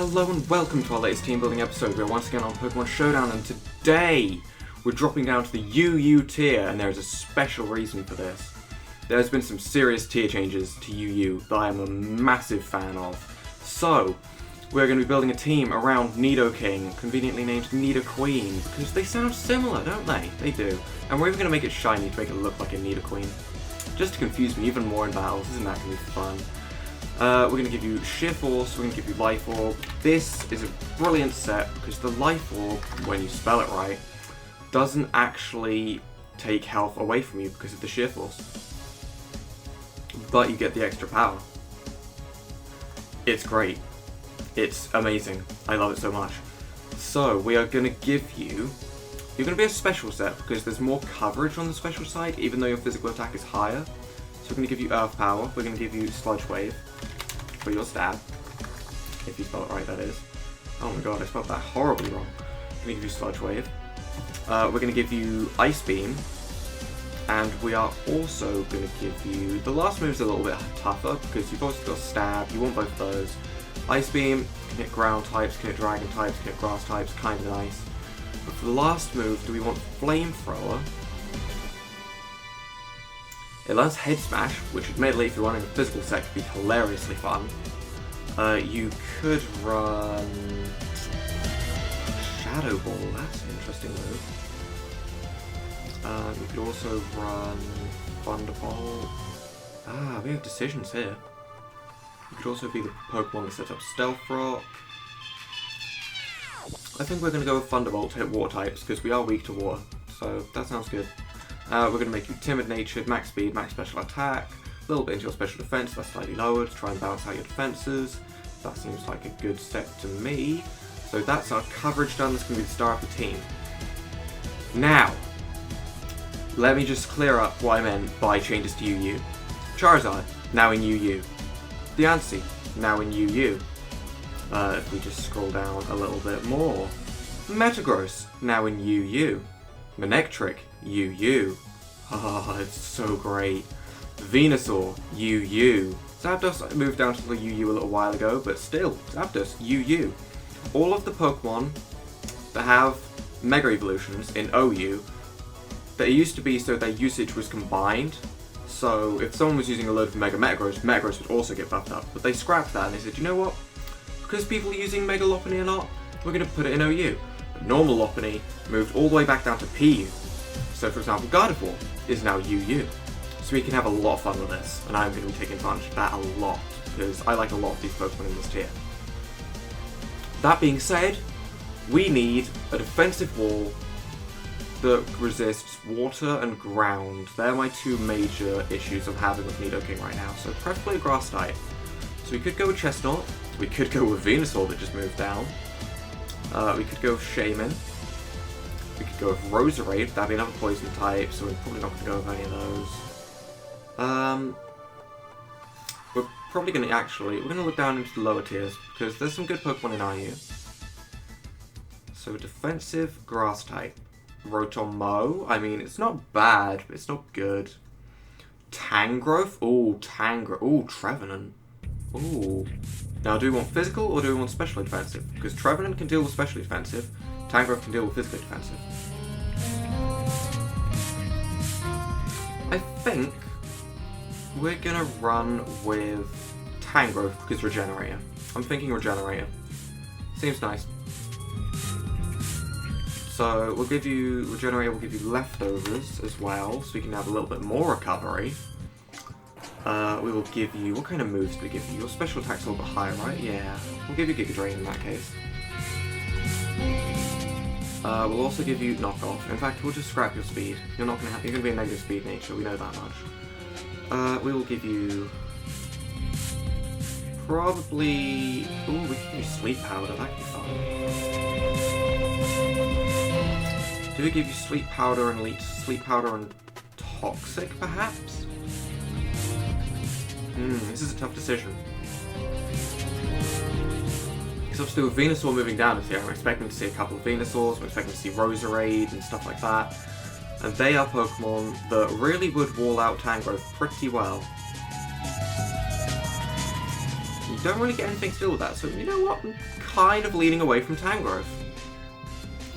Hello and welcome to our latest team building episode. We're once again on Pokemon Showdown, and today we're dropping down to the UU tier, and there's a special reason for this. There's been some serious tier changes to UU that I am a massive fan of. So, we're going to be building a team around Nidoking, conveniently named Nidoqueen, because they sound similar, don't they? They do. And we're even going to make it shiny to make it look like a Nidoqueen. Just to confuse me even more in battles. Isn't that going to be fun? We're going to give you Sheer Force, we're going to give you Life Orb. This is a brilliant set because the Life Orb, when you spell it right, doesn't actually take health away from you because of the Sheer Force. But you get the extra power. It's great. It's amazing. I love it so much. So, we are going to give you... You're going to be a special set because there's more coverage on the special side, even though your physical attack is higher. So we're going to give you Earth Power, we're going to give you Sludge Wave for your stab. If you spell it right, that is. Oh my god, I spelled that horribly wrong. We're going to give you Sludge Wave. We're going to give you Ice Beam. And we are also going to give you... The last move's a little bit tougher because you've also got Stab, you want both of those. Ice Beam can hit ground types, can hit dragon types, can hit grass types, kind of nice. But for the last move, do we want Flamethrower? It learns Head Smash, which admittedly, if you're running a physical set, could be hilariously fun. You could run Shadow Ball, that's an interesting move. You could also run Thunderbolt. Ah, we have decisions here. You could also be the Pokemon that sets up Stealth Rock. I think we're going to go with Thunderbolt to hit water types, because we are weak to water, so that sounds good. We're going to make you Timid Natured, Max Speed, Max Special Attack, a little bit into your Special Defense, that's slightly lowered, to try and balance out your defenses. That seems like a good set to me. So that's our coverage done, that's going to be the star of the team. Now, let me just clear up what I meant by changes to UU. Charizard, now in UU. Diancie, now in UU. If we just scroll down a little bit more. Metagross, now in UU. Manectric, UU. Ah, it's so great. Venusaur, UU. Zapdos moved down to the UU a little while ago, but still, Zapdos, UU. All of the Pokemon that have Mega Evolutions in OU, they used to be so their usage was combined. So if someone was using a load of Metagross would also get buffed up. But they scrapped that and they said, you know what? Because people are using Mega Lopunny a lot, we're going to put it in OU. Normal Lopunny moved all the way back down to PU. So for example, Gardevoir is now UU. So we can have a lot of fun with this, and I'm going to be taking advantage of that a lot, because I like a lot of these Pokemon in this tier. That being said, we need a defensive wall that resists water and ground. They're my two major issues I'm having with Nidoking right now, so preferably a grass type. So we could go with Chestnut, we could go with Venusaur that just moved down. We could go with Shaman. We could go with Roserade, that'd be another poison type, so we're probably not going to go with any of those. We're probably going to we're going to look down into the lower tiers, because there's some good Pokemon in RU. So defensive grass type. Rotom-Mow, I mean, it's not bad, but it's not good. Tangrowth? Ooh, Trevenant. Ooh. Now, do we want physical or do we want specially defensive? Because Trevenant can deal with specially defensive, Tangrowth can deal with physically defensive. I think we're gonna run with Tangrowth because Regenerator. I'm thinking Regenerator. Seems nice. So we'll give you Regenerator, we'll give you Leftovers as well, so we can have a little bit more recovery. We will give you... What kind of moves do we give you? Your special attack's a little bit higher, right? Yeah. We'll give you Giga Drain in that case. We'll also give you Knockoff. In fact, we'll just scrap your speed. You're not gonna you're gonna be a negative speed nature, we know that much. We will give you... Probably... Ooh, we can give you Sleep Powder, that could be fun. Do we give you Sleep Powder and Sleep Powder and Toxic, perhaps? This is a tough decision. Because obviously with Venusaur moving down this year, I'm expecting to see a couple of Venusaurs, I'm expecting to see Roserade and stuff like that. And they are Pokemon that really would wall out Tangrowth pretty well. don't really get anything to do with that, so you know what? I'm kind of leaning away from Tangrowth.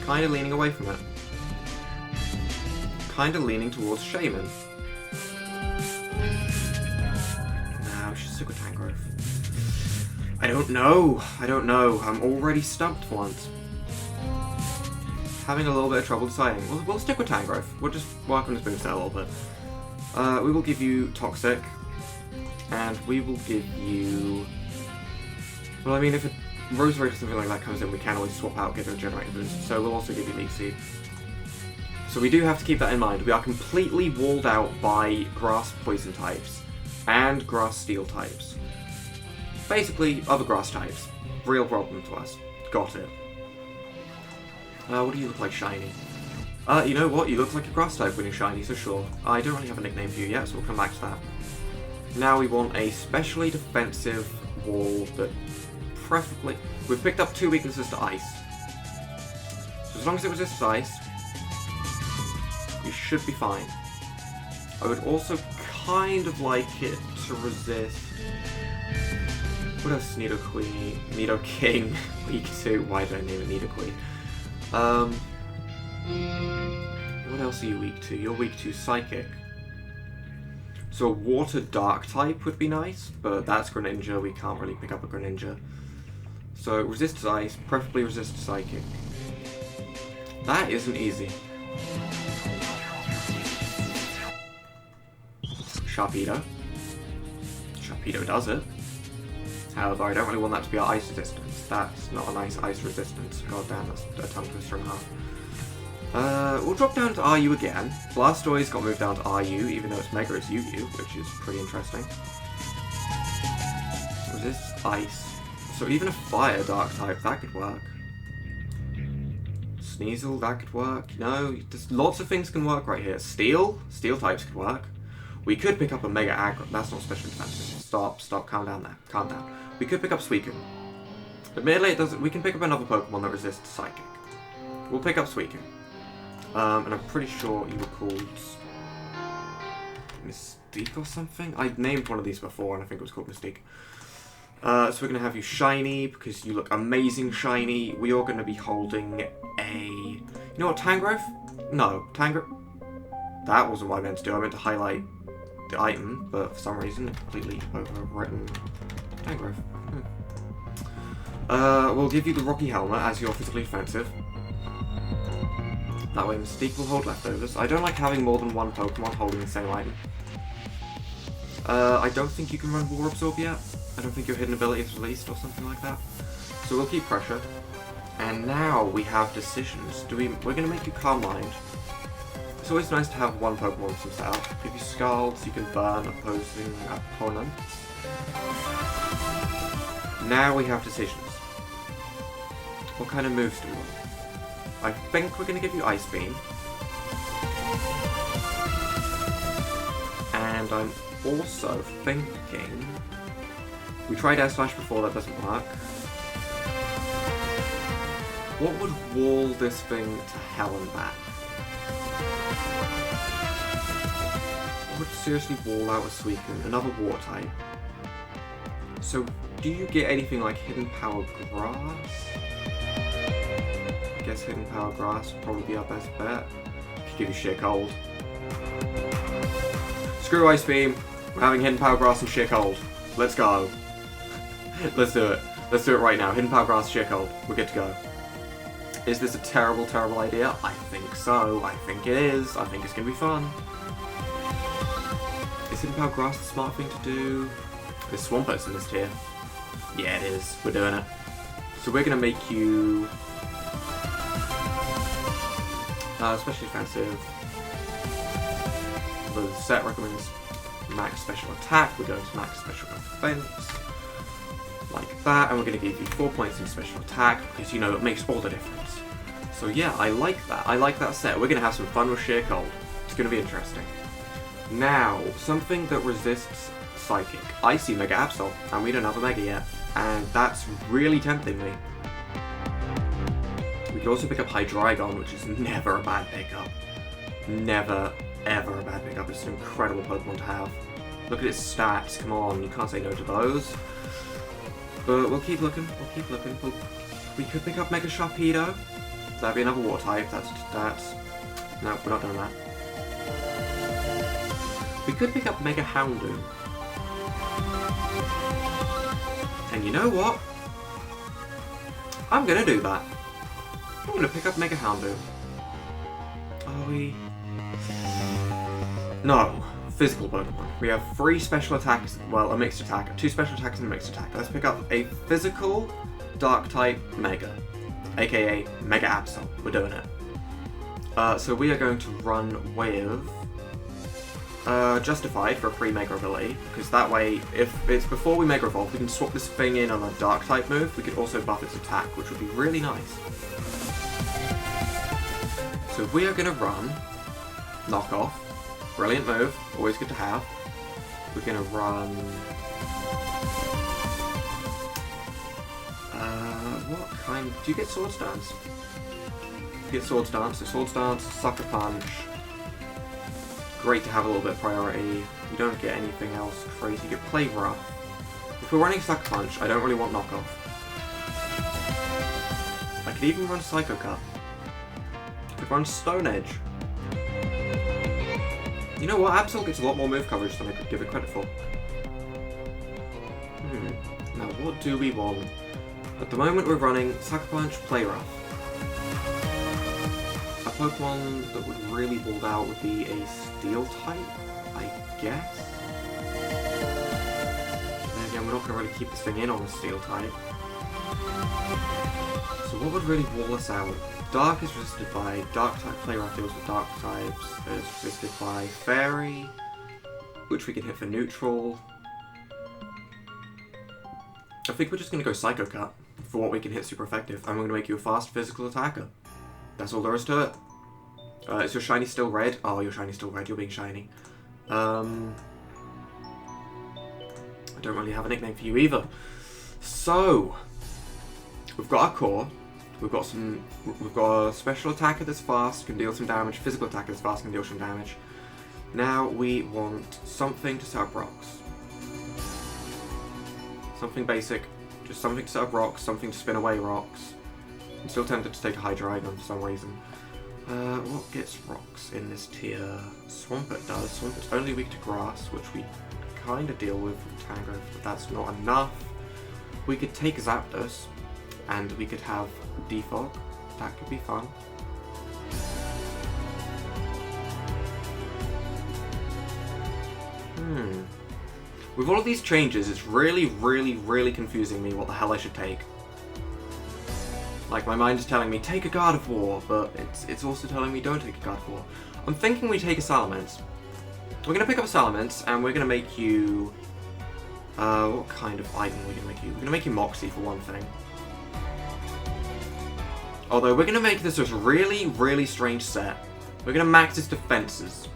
Kind of leaning away from it. Kind of leaning towards Shaman. Nah, we should stick with Tangrowth. I don't know. I'm already stumped once. Having a little bit of trouble deciding. We'll stick with Tangrowth. We'll just work on this moveset a little bit. We will give you Toxic. And we will give you... Well, I mean, if a Roserade or something like that comes in, we can always swap out, give it a Regenerator boost. So we'll also give you Leaf Seed. So we do have to keep that in mind. We are completely walled out by Grass Poison types and Grass Steel types. Basically, other grass types. Real problem to us. Got it. What do you look like, Shiny? You know what? You look like a grass type when you're Shiny, so sure. I don't really have a nickname for you yet, so we'll come back to that. Now we want a specially defensive wall that preferably... We've picked up 2 weaknesses to Ice. So as long as it resists Ice, you should be fine. I would also kind of like it to resist... What else is Nidoqueen? Nidoking weak to... Why did I name it Nidoqueen? What else are you weak to? You're weak to Psychic. So a Water Dark type would be nice, but that's Greninja. We can't really pick up a Greninja. So resist Ice, preferably resist Psychic. That isn't easy. Sharpedo. Sharpedo does it. However, I don't really want that to be our Ice resistance. That's not a nice Ice resistance. God damn, that's a tongue twister and a half. We'll drop down to RU again. Blastoise got moved down to RU, even though its Mega is UU, which is pretty interesting. Resist Ice. So even a Fire Dark type, that could work. Sneasel, that could work. No, there's lots of things can work right here. Steel types could work. We could pick up a Mega Aggro. That's not special defensive. Stop, calm down there. Calm down. We could pick up Suicune. Admittedly, it doesn't. We can pick up another Pokemon that resists Psychic. We'll pick up Suicune. And I'm pretty sure you were called Mystique or something? I named one of these before and I think it was called Mystique. So we're going to have you Shiny because you look amazing Shiny. We are going to be holding a... You know what, Tangrowth? No, Tangrowth... That wasn't what I meant to do. I meant to highlight the item, but for some reason it completely overwritten Tangrowth. We'll give you the Rocky Helmet as your physically defensive. That way Mystique will hold leftovers. I don't like having more than one Pokemon holding the same item. I don't think you can run War Absorb yet. I don't think your hidden ability is released or something like that. So we'll keep Pressure. And now we have decisions. We're going to make you Calm Mind. It's always nice to have one Pokemon to set up. If you Scalds, you can burn opposing opponents. Now we have decisions. What kind of moves do we want? I think we're going to give you Ice Beam. And I'm also thinking... We tried Air Slash before, that doesn't work. What would wall this thing to hell and back? What would seriously wall out a Suicune? Another Water type. So, do you get anything like Hidden Power Grass? I guess Hidden Power Grass would probably be our best bet. Could give you Sheer Cold. Screw Ice Beam. We're having Hidden Power Grass and Sheer Cold. Let's go. Let's do it. Let's do it right now. Hidden Power Grass, Sheer Cold. We're good to go. Is this a terrible, terrible idea? I think so. I think it is. I think it's going to be fun. Is Hidden Power Grass the smart thing to do? There's Swampert in this tier. Yeah, it is. We're doing it. So we're going to make you... Especially defensive. The set recommends max special attack. We're going to max special defense. Like that. And we're going to give you 4 points in special attack because, you know, it makes all the difference. So yeah, I like that. I like that set. We're going to have some fun with Sheer Cold. It's going to be interesting. Now, something that resists Psychic. I see Mega Absol, and we don't have a Mega yet. And that's really tempting me. We could also pick up Hydreigon, which is never a bad pickup. Never, ever a bad pickup. It's an incredible Pokemon to have. Look at its stats. Come on, you can't say no to those. But we'll keep looking, we could pick up Mega Sharpedo. That'd be another water type, that's... No, we're not doing that. We could pick up Mega Houndoom. And you know what? I'm gonna do that. I'm gonna pick up Mega Houndoom. Are we... No. Physical Pokemon. We have 3 special attacks, well, a mixed attack, 2 special attacks and a mixed attack. Let's pick up a physical Dark-type Mega, aka Mega Absol. We're doing it. So we are going to run with Justified for a free Mega ability, because that way, if it's before we Mega Evolve, we can swap this thing in on a Dark-type move. We could also buff its attack, which would be really nice. So we are going to run Knockoff. Brilliant move, always good to have. We're gonna run... what kind... Do you get Swords Dance? You get Swords Dance, so Swords Dance, Sucker Punch. Great to have a little bit of priority. You don't get anything else crazy. You get Play Rough. If we're running Sucker Punch, I don't really want Knockoff. I could even run Psycho Cut. I could run Stone Edge. You know what, Absol gets a lot more move coverage than I could give it credit for. Now what do we want? At the moment we're running Sucker Punch, Play Rough. A Pokemon that would really hold out would be a Steel type, I guess? And again, we're not going to really keep this thing in on a Steel type. So what would really wall us out? Dark is resisted by Dark type. Play Rough deals with Dark types. It's resisted by Fairy, which we can hit for neutral. I think we're just going to go Psycho Cut for what we can hit super effective, and we're going to make you a fast physical attacker. That's all there is to it. Is your shiny still red? Oh, your shiny's still red. You're being shiny. I don't really have a nickname for you either. So we've got our core. We've got a special attacker that's fast, can deal some damage, physical attacker that's fast, can deal some damage. Now we want something to set up rocks. Something basic, just something to set up rocks, something to spin away rocks. I'm still tempted to take a Hydreigon for some reason. What gets rocks in this tier? Swampert does. Swampert's only weak to grass, which we kind of deal with Tangrowth, but that's not enough. We could take Zapdos, and we could have Defog. That could be fun. With all of these changes, it's really confusing me what the hell I should take. Like, my mind is telling me, take a Gardevoir, but it's also telling me don't take a Gardevoir. I'm thinking we take a Salamence. We're going to pick up a Salamence, and we're going to make you... what kind of item are we going to make you? We're going to make you Moxie, for one thing. Although, we're going to make this a really strange set. We're going to max its defenses.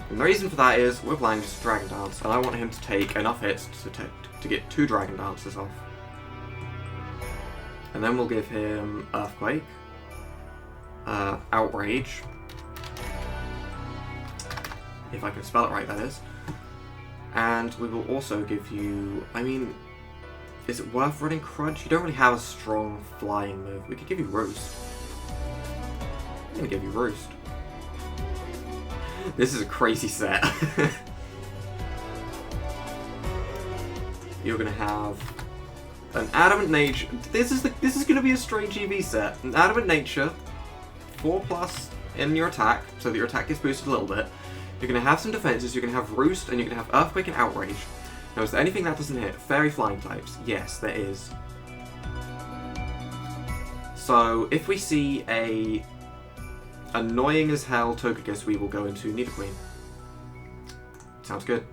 And the reason for that is, we're playing just Dragon Dance, and I want him to take enough hits to get 2 Dragon Dances off. And then we'll give him Earthquake, Outrage, if I can spell it right, that is. And we will also give you, I mean, is it worth running Crunch? You don't really have a strong flying move. We could give you Roost. I'm gonna give you Roost. This is a crazy set. You're gonna have an Adamant Nature. This is gonna be a strange EV set. An Adamant Nature, 4+ in your attack, so that your attack gets boosted a little bit. You're gonna have some defenses. You're gonna have Roost, and you're gonna have Earthquake and Outrage. Now, is there anything that doesn't hit? Fairy Flying types. Yes, there is. So if we see a annoying as hell Togekiss, we will go into Nidoqueen. Sounds good.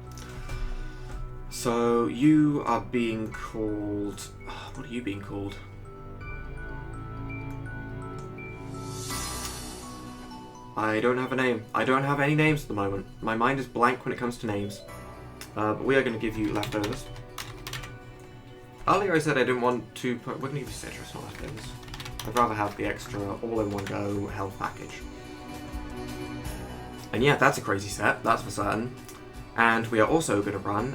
So you are being called... what are you being called? I don't have a name. I don't have any names at the moment. My mind is blank when it comes to names. But we are going to give you Leftovers. Earlier I said I didn't want to... We're going to give you Citrus, not Leftovers. I'd rather have the extra all-in-one-go health package. And yeah, that's a crazy set, that's for certain. And we are also going to run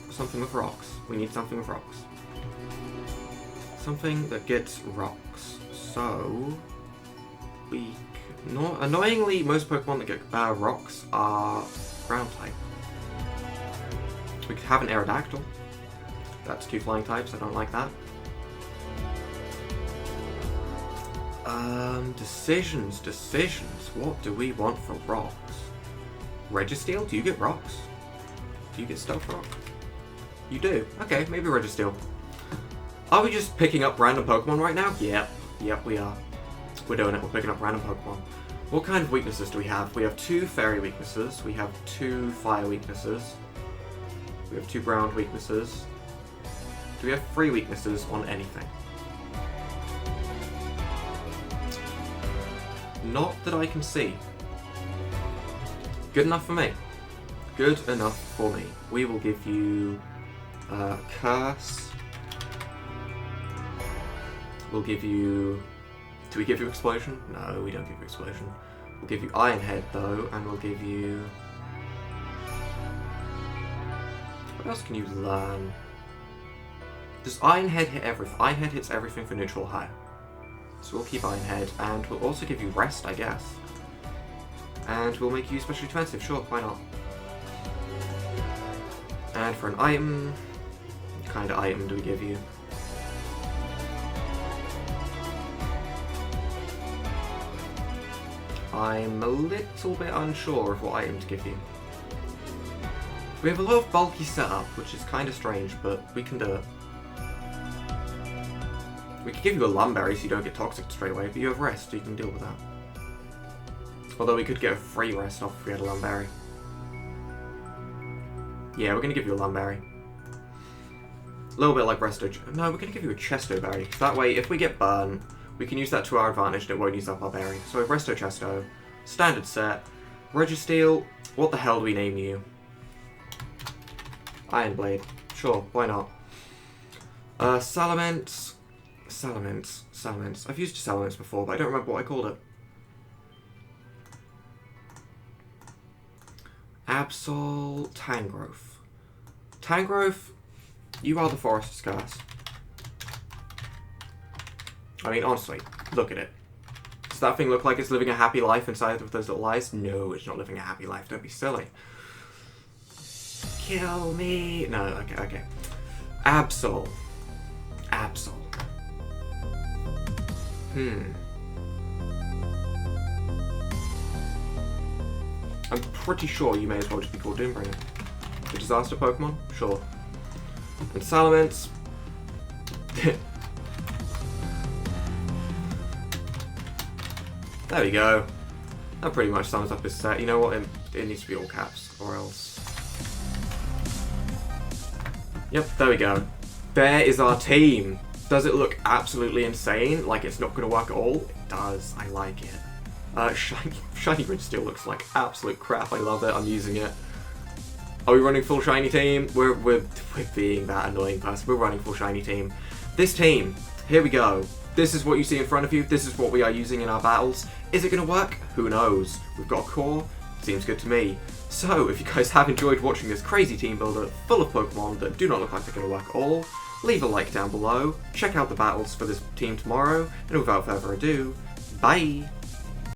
something with rocks. We need something with rocks. Something that gets rocks. So, annoyingly, most Pokemon that get rocks are ground type. We could have an Aerodactyl. That's 2 flying types, I don't like that. Decisions. What do we want for rocks? Registeel? Do you get rocks? Do you get Stealth Rock? You do. Okay, maybe Registeel. Are we just picking up random Pokemon right now? Yep, we are. We're doing it. We're picking up random Pokemon. What kind of weaknesses do we have? We have 2 Fairy weaknesses. We have 2 Fire weaknesses. We have 2 Ground weaknesses. Do we have 3 weaknesses on anything? Not that I can see. Good enough for me. Good enough for me. We will give you Curse. We'll give you... Do we give you Explosion? No, we don't give you Explosion. We'll give you Iron Head though, and we'll give you... What else can you learn? Does Iron Head hit everything? Iron Head hits everything for neutral high. So we'll keep Iron Head, and we'll also give you Rest, I guess. And we'll make you specially defensive, sure, why not? And for an item, what kind of item do we give you? I'm a little bit unsure of what item to give you. We have a lot of bulky setup, which is kind of strange, but we can do it. We could give you a Lumberry so you don't get toxic straight away, but you have Rest, so you can deal with that. Although we could get a free Rest off if we had a Lumberry. Yeah, we're going to give you a Lumberry. A little bit like Resto... No, we're going to give you a Chesto Berry. That way, if we get burn, we can use that to our advantage and it won't use up our berry. So we have Resto Chesto, standard set, Registeel, what the hell do we name you? Iron Blade. Sure, why not? Salamence. I've used Salamence before, but I don't remember what I called it. Absol, Tangrowth. Tangrowth, you are the forest's curse. I mean, honestly, look at it. Does that thing look like it's living a happy life inside of those little eyes? No, it's not living a happy life. Don't be silly. Kill me. No, okay. Absol. I'm pretty sure you may as well just be called Doombringer. The disaster Pokemon? Sure. And Salamence. There we go. That pretty much sums up his set. You know what? It needs to be all caps, or else... Yep, there we go. There is our team. Does it look absolutely insane? Like it's not going to work at all? It does. I like it. Shiny Registeel looks like absolute crap. I love it. I'm using it. Are we running full shiny team? We're being that annoying person. We're running full shiny team. This team, here we go. This is what you see in front of you. This is what we are using in our battles. Is it going to work? Who knows? We've got a core. Seems good to me. So, if you guys have enjoyed watching this crazy team builder full of Pokemon that do not look like they're going to work at all, leave a like down below, check out the battles for this team tomorrow, and without further ado, bye!